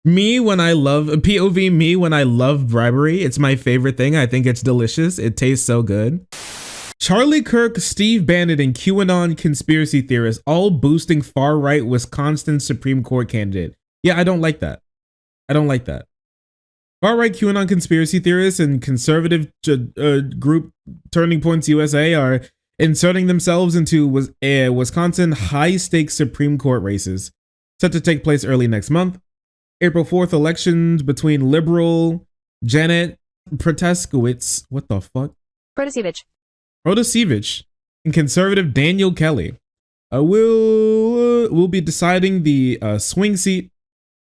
Me when I love POV, me when I love bribery. It's my favorite thing. I think it's delicious. It tastes so good. Charlie Kirk, Steve Bannon, and QAnon conspiracy theorists all boosting far-right Wisconsin Supreme Court candidate. Yeah, I don't like that. I don't like that. Far-right QAnon conspiracy theorists and conservative group Turning Points USA are inserting themselves into Wisconsin high-stakes Supreme Court races set to take place early next month. April 4th elections between liberal Janet Protasiewicz, what the fuck? Protasiewicz and conservative Daniel Kelly will be deciding the swing seat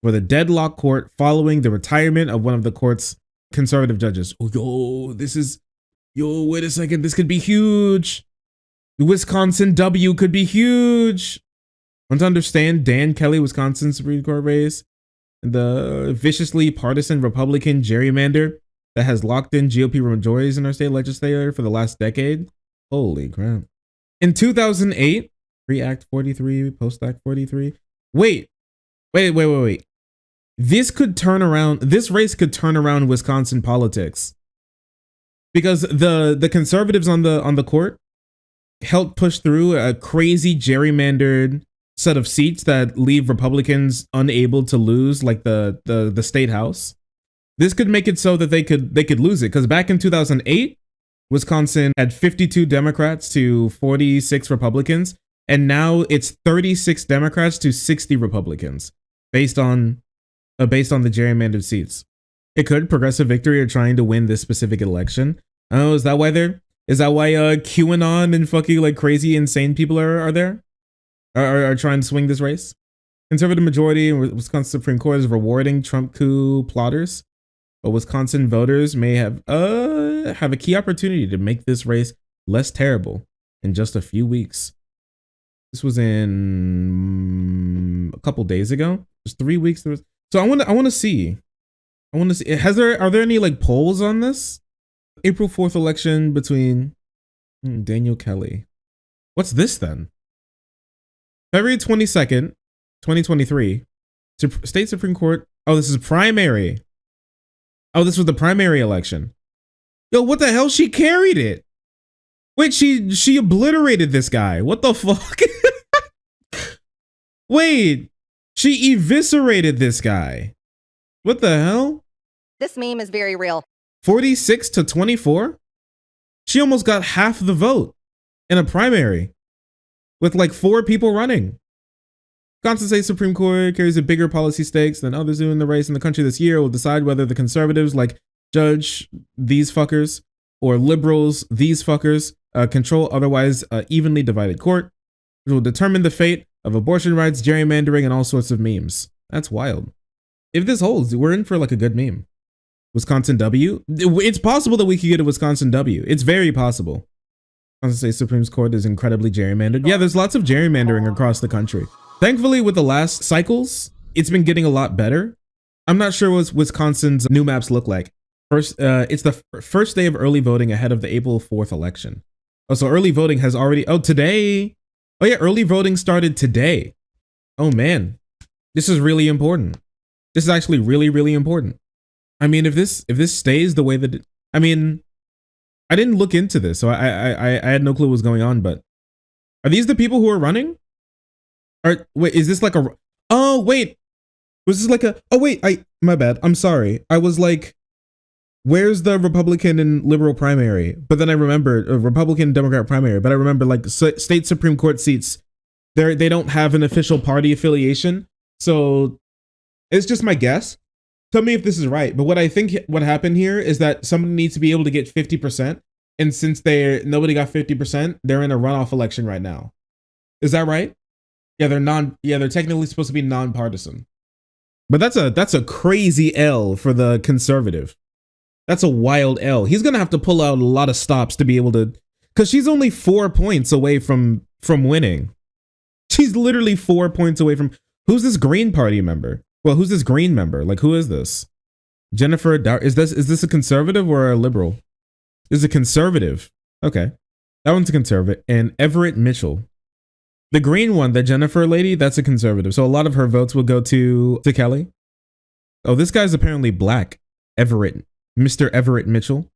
for the deadlock court following the retirement of one of the court's conservative judges. Oh, wait a second, this could be huge. The Wisconsin W could be huge. Want to understand Dan Kelly, Wisconsin Supreme Court race? The viciously partisan Republican gerrymander that has locked in GOP majorities in our state legislature for the last decade. Holy crap. In 2008, pre-Act 43, post-Act 43. Wait. This race could turn around Wisconsin politics. Because the conservatives on the court helped push through a crazy gerrymandered set of seats that leave Republicans unable to lose, like the state house. This could make it so that they could lose it, because back in 2008, Wisconsin had 52 Democrats to 46 Republicans, and now it's 36 Democrats to 60 Republicans, based on the gerrymandered seats. It could. Progressive Victory are trying to win this specific election. Oh, is that why QAnon and fucking like crazy insane people are there? Are trying to swing this race? Conservative majority in Wisconsin Supreme Court is rewarding Trump coup plotters, but Wisconsin voters may have a key opportunity to make this race less terrible in just a few weeks. This was in a couple days ago, just 3 weeks. So I want to see. Are there any like polls on this? April 4th election between Daniel Kelly. What's this then? February 22nd, 2023, State Supreme Court. Oh, this is primary. Oh, this was the primary election. Yo, what the hell? She carried it. Wait, she obliterated this guy. What the fuck? Wait, she eviscerated this guy. What the hell? This meme is very real. 46 to 24? She almost got half the vote in a primary, with like 4 people running. Wisconsin State Supreme Court carries a bigger policy stakes than others do in the race in the country this year. Will decide whether the conservatives like Judge these fuckers or liberals these fuckers control otherwise evenly divided court, which will determine the fate of abortion rights, gerrymandering, and all sorts of memes. That's wild. If this holds, we're in for like a good meme. Wisconsin W. It's possible that we could get a Wisconsin W. It's very possible. Wisconsin State Supreme Court is incredibly gerrymandered. Yeah, there's lots of gerrymandering across the country. Thankfully, with the last cycles, it's been getting a lot better. I'm not sure what Wisconsin's new maps look like. First, it's the first day of early voting ahead of the April 4th election. Oh, so early voting has already, today. Oh yeah, early voting started today. Oh man, this is really important. This is actually really, really important. I mean, if this stays the way that, I didn't look into this, so I had no clue what was going on, but are these the people who are running? Wait, is this like oh wait, was this like my bad, I'm sorry. I was like, where's the Republican and liberal primary? But then I remembered a Republican Democrat primary, but I remember like state Supreme Court seats, they don't have an official party affiliation. So it's just my guess. Tell me if this is right. But what I think what happened here is that somebody needs to be able to get 50%. And since nobody got 50%, they're in a runoff election right now. Is that right? Yeah, they're technically supposed to be nonpartisan. But that's a crazy L for the conservative. That's a wild L. He's gonna have to pull out a lot of stops to be able to, because she's only 4 points away from winning. She's literally 4 points away from. Who's this Green Party member? Well, who's this Green member? Like, who is this? Jennifer, is this a conservative or a liberal? This is a conservative. Okay, that one's a conservative. And Everett Mitchell, the green one, the Jennifer lady, that's a conservative. So a lot of her votes will go to Kelly. Oh, this guy's apparently black. Mr. Everett Mitchell,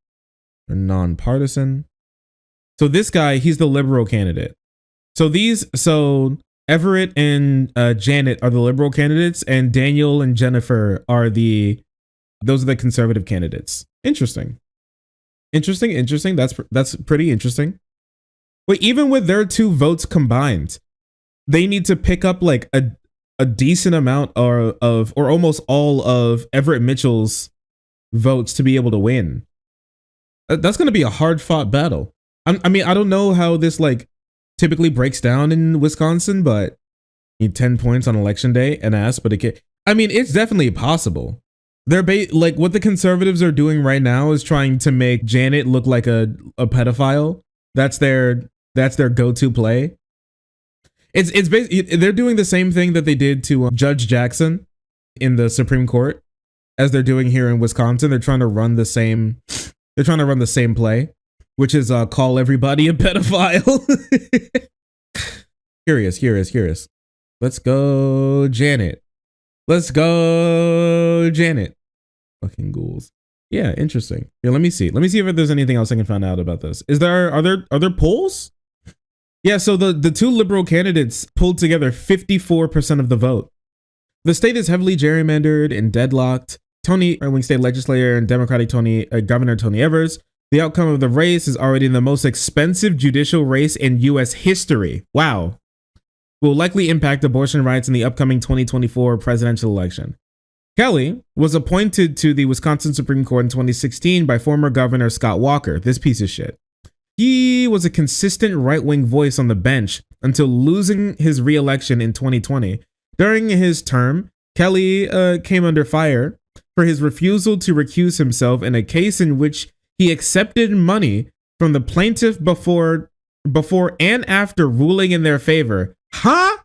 a nonpartisan. So this guy, he's the liberal candidate. So Everett and Janet are the liberal candidates, and Daniel and Jennifer are those are the conservative candidates. Interesting. That's pretty interesting. But even with their 2 votes combined, they need to pick up like a decent amount or almost all of Everett Mitchell's votes to be able to win. That's going to be a hard fought battle. I mean, I don't know how this like typically breaks down in Wisconsin, but you need 10 points on election day and but it's definitely possible. They're like what the conservatives are doing right now is trying to make Janet look like a pedophile. That's their go-to play. It's basically, they're doing the same thing that they did to Judge Jackson in the Supreme Court as they're doing here in Wisconsin. They're trying to run the same play, which is call everybody a pedophile. Curious. Let's go, Janet. Fucking ghouls. Yeah, interesting. Yeah, let me see if there's anything else I can find out about this. Are there polls? Yeah, so the 2 liberal candidates pulled together 54% of the vote. The state is heavily gerrymandered and deadlocked. Right-wing state legislator and Democratic Governor Tony Evers. The outcome of the race is already the most expensive judicial race in U.S. history. Wow. Will likely impact abortion rights in the upcoming 2024 presidential election. Kelly was appointed to the Wisconsin Supreme Court in 2016 by former Governor Scott Walker, this piece of shit. He was a consistent right-wing voice on the bench until losing his re-election in 2020. During his term, Kelly came under fire for his refusal to recuse himself in a case in which he accepted money from the plaintiff before and after ruling in their favor. Huh?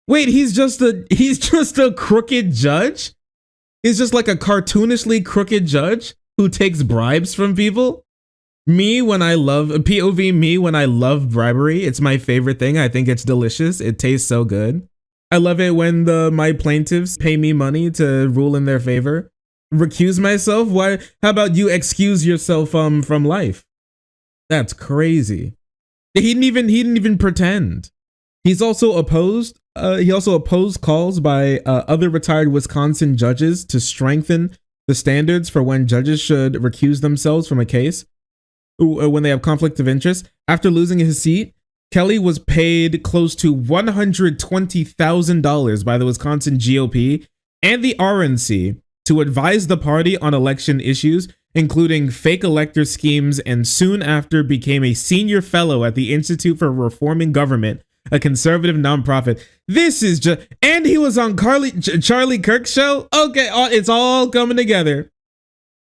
Wait, he's just a crooked judge? He's just like a cartoonishly crooked judge who takes bribes from people? Me when I love bribery. It's my favorite thing. I think it's delicious. It tastes so good. I love it when my plaintiffs pay me money to rule in their favor. Recuse myself? Why? How about you excuse yourself from life? That's crazy. He didn't even pretend. He also opposed calls by other retired Wisconsin judges to strengthen the standards for when judges should recuse themselves from a case when they have conflict of interest. After losing his seat, Kelly was paid close to $120,000 by the Wisconsin GOP and the RNC to advise the party on election issues, including fake elector schemes, and soon after became a senior fellow at the Institute for Reforming Government, a conservative nonprofit. This is just, and he was on Charlie Kirk's show. Okay, it's all coming together.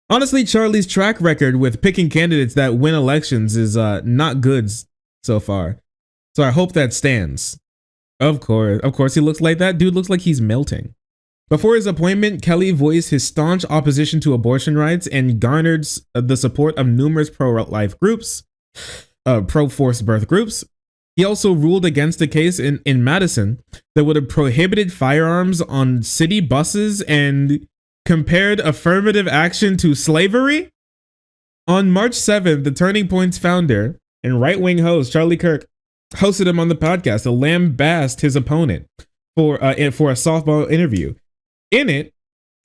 Honestly, Charlie's track record with picking candidates that win elections is not good so far. So I hope that stands. Of course, he looks like that. Dude looks like he's melting. Before his appointment, Kelly voiced his staunch opposition to abortion rights and garnered the support of numerous pro-life groups, pro-forced birth groups. He also ruled against a case in Madison that would have prohibited firearms on city buses and compared affirmative action to slavery. On March 7th, the Turning Point's founder and right-wing host Charlie Kirk hosted him on the podcast to lambast his opponent for a softball interview. In it,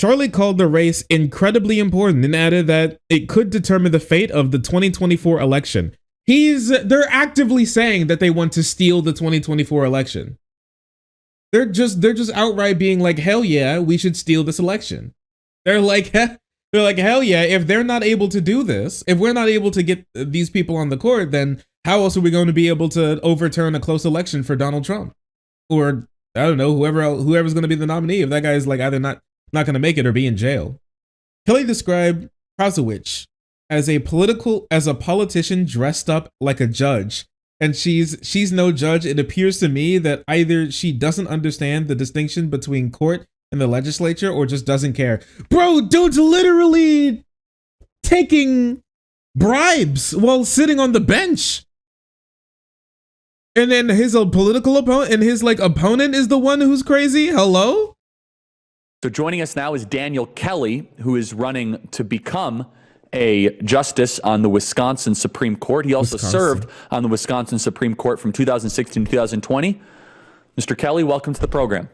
Charlie called the race incredibly important and added that it could determine the fate of the 2024 election. They're actively saying that they want to steal the 2024 election. They're just outright being like, hell yeah, we should steal this election. They're like, hell yeah, if they're not able to do this, if we're not able to get these people on the court, then how else are we going to be able to overturn a close election for Donald Trump? Or, I don't know, whoever's going to be the nominee, if that guy's like either not going to make it or be in jail. Kelly described Prasowicz as a politician dressed up like a judge, and she's no judge. It appears to me that either she doesn't understand the distinction between court and the legislature or just doesn't care. Bro, dude's literally taking bribes while sitting on the bench. And then his political opponent and his opponent is the one who's crazy. Hello? So joining us now is Daniel Kelly, who is running to become a justice on the Wisconsin Supreme Court. He also served on the Wisconsin Supreme Court from 2016 to 2020. Mr. Kelly, welcome to the program.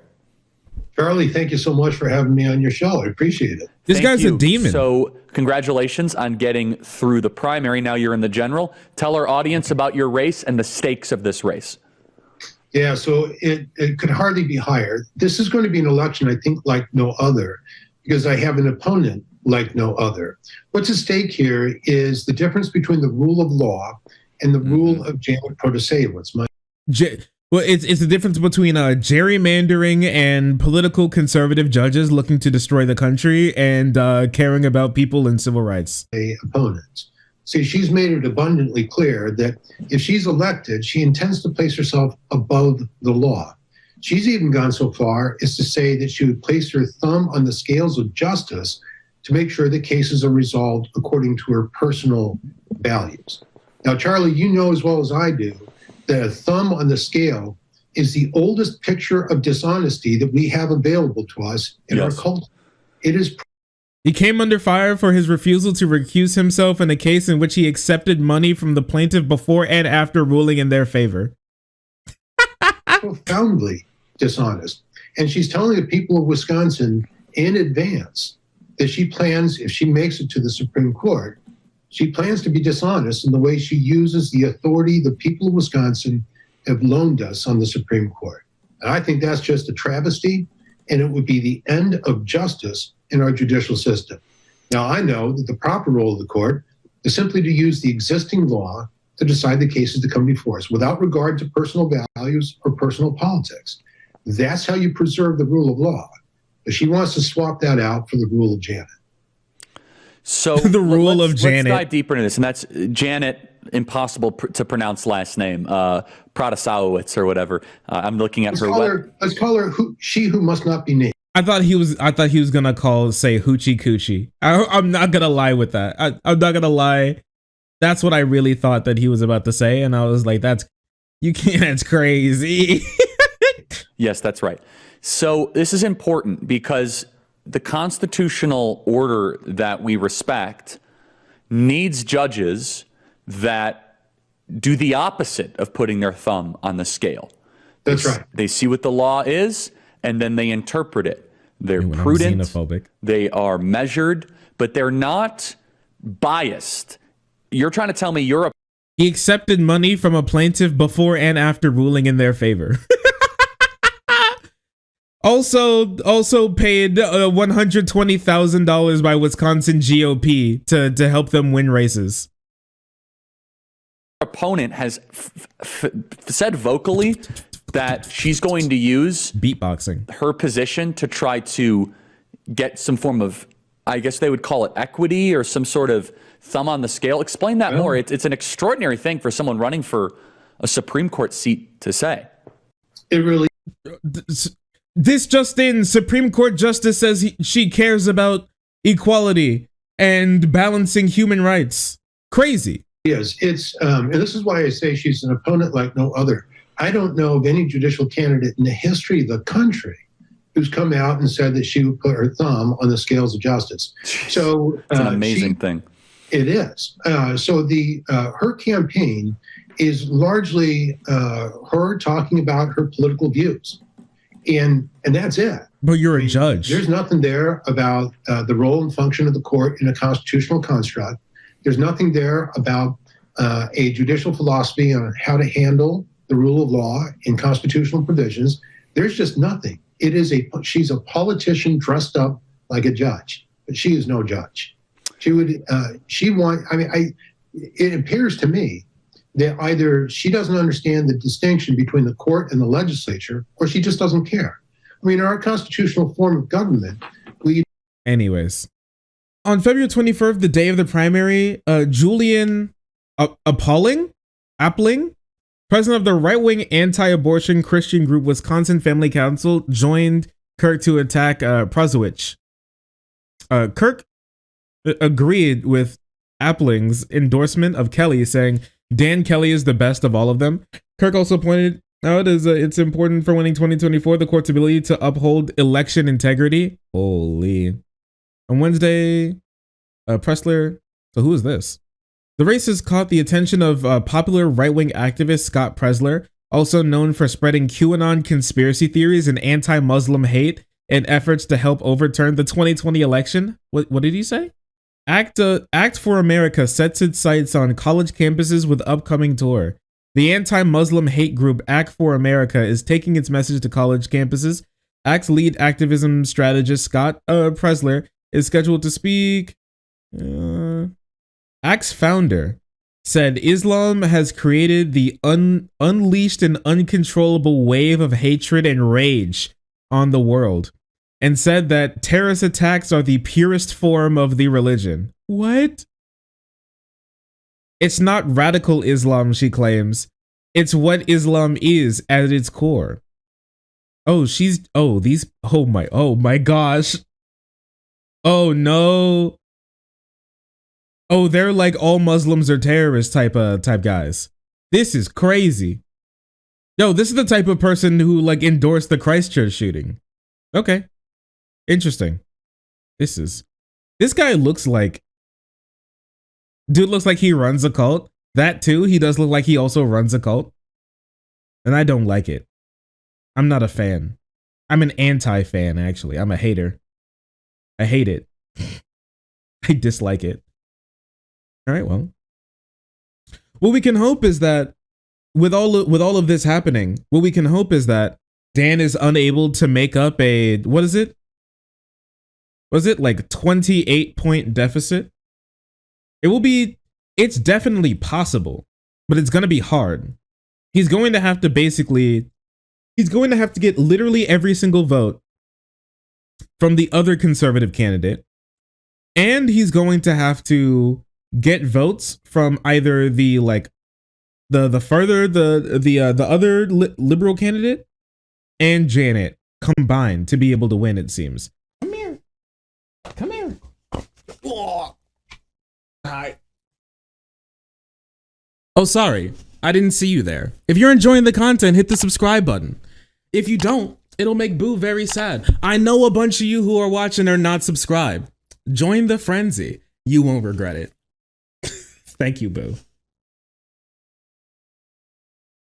Charlie, thank you so much for having me on your show. I appreciate it. This guy's a demon. So congratulations on getting through the primary. Now you're in the general. Tell our audience about your race and the stakes of this race. Yeah, so it could hardly be higher. This is going to be an election, I think, like no other, because I have an opponent like no other. What's at stake here is the difference between the rule of law and the rule of Janet Protasevich. Well, it's the difference between gerrymandering and political conservative judges looking to destroy the country and caring about people and civil rights. Opponents. See, she's made it abundantly clear that if she's elected, she intends to place herself above the law. She's even gone so far as to say that she would place her thumb on the scales of justice to make sure that cases are resolved according to her personal values. Now, Charlie, you know as well as I do that a thumb on the scale is the oldest picture of dishonesty that we have available to us in our culture. It is. He came under fire for his refusal to recuse himself in a case in which he accepted money from the plaintiff before and after ruling in their favor. Profoundly dishonest. And she's telling the people of Wisconsin in advance that she plans, if she makes it to the Supreme Court, she plans to be dishonest in the way she uses the authority the people of Wisconsin have loaned us on the Supreme Court. And I think that's just a travesty, and it would be the end of justice in our judicial system. Now, I know that the proper role of the court is simply to use the existing law to decide the cases that come before us without regard to personal values or personal politics. That's how you preserve the rule of law. But she wants to swap that out for the rule of Janet. So the rule of Janet. Let's dive deeper into this, and that's Janet. Impossible to pronounce last name, Protasevich or whatever. I'm looking at Let's call her she who must not be named. I thought he was gonna say hoochie coochie. I'm not gonna lie with that. I'm not gonna lie. That's what I really thought that he was about to say, and I was like, that's crazy. Yes, that's right. So this is important because the constitutional order that we respect needs judges that do the opposite of putting their thumb on the scale. That's right. They see what the law is, and then they interpret it. They're prudent, xenophobic. They are measured, but they're not biased. You're trying to tell me He accepted money from a plaintiff before and after ruling in their favor. Also paid $120,000 by Wisconsin GOP to help them win races. opponent has said vocally that she's going to use beatboxing her position to try to get some form of, I guess they would call it equity or some sort of thumb on the scale. Explain that more. It's an extraordinary thing for someone running for a Supreme Court seat to say. It really. This just in, Supreme Court justice says she cares about equality and balancing human rights. Crazy. Yes, it's and this is why I say she's an opponent like no other. I don't know of any judicial candidate in the history of the country who's come out and said that she would put her thumb on the scales of justice. So it's an amazing thing. It is. So the her campaign is largely her talking about her political views, and that's it. But you're a judge. There's nothing there about the role and function of the court in a constitutional construct. There's nothing there about a judicial philosophy on how to handle the rule of law in constitutional provisions. There's just nothing. She's a politician dressed up like a judge, but she is no judge. It appears to me that either she doesn't understand the distinction between the court and the legislature, or she just doesn't care. I mean, in our constitutional form of government, Anyways, on February 21st, the day of the primary, Julian Appling, president of the right-wing anti-abortion Christian group Wisconsin Family Council, joined Kirk to attack Protasevich. Kirk agreed with Appling's endorsement of Kelly, saying Dan Kelly is the best of all of them. Kirk also pointed No, it is. It's important for winning 2024. The court's ability to uphold election integrity. Holy. On Wednesday, Pressler. So who is this? The race has caught the attention of popular right-wing activist Scott Pressler, also known for spreading QAnon conspiracy theories and anti-Muslim hate in efforts to help overturn the 2020 election. What did he say? Act for America sets its sights on college campuses with upcoming tour. The anti-Muslim hate group Act for America is taking its message to college campuses. Act's lead activism strategist Scott Pressler is scheduled to speak. Act's founder said Islam has created the unleashed and uncontrollable wave of hatred and rage on the world, and said that terrorist attacks are the purest form of the religion. What? It's not radical Islam, she claims. It's what Islam is at its core. Oh, oh my gosh. Oh no. Oh, they're like all Muslims are terrorists type guys. This is crazy. Yo, this is the type of person who like endorsed the Christchurch shooting. Okay. Interesting. This guy looks like, dude looks like he runs a cult. That too, he does look like he also runs a cult. And I don't like it. I'm not a fan. I'm an anti-fan, actually. I'm a hater. I hate it. I dislike it. All right, well. What we can hope is that with all of this happening, what we can hope is that Dan is unable to make up a, what is it? Was it like 28-point deficit? It's definitely possible, but it's going to be hard. He's going to have to get literally every single vote from the other conservative candidate. And he's going to have to get votes from either the other liberal candidate and Janet combined to be able to win, it seems. Come here. Oh. Hi. Oh, sorry. I didn't see you there. If you're enjoying the content, hit the subscribe button. If you don't, it'll make Boo very sad. I know a bunch of you who are watching are not subscribed. Join the frenzy. You won't regret it. Thank you, Boo.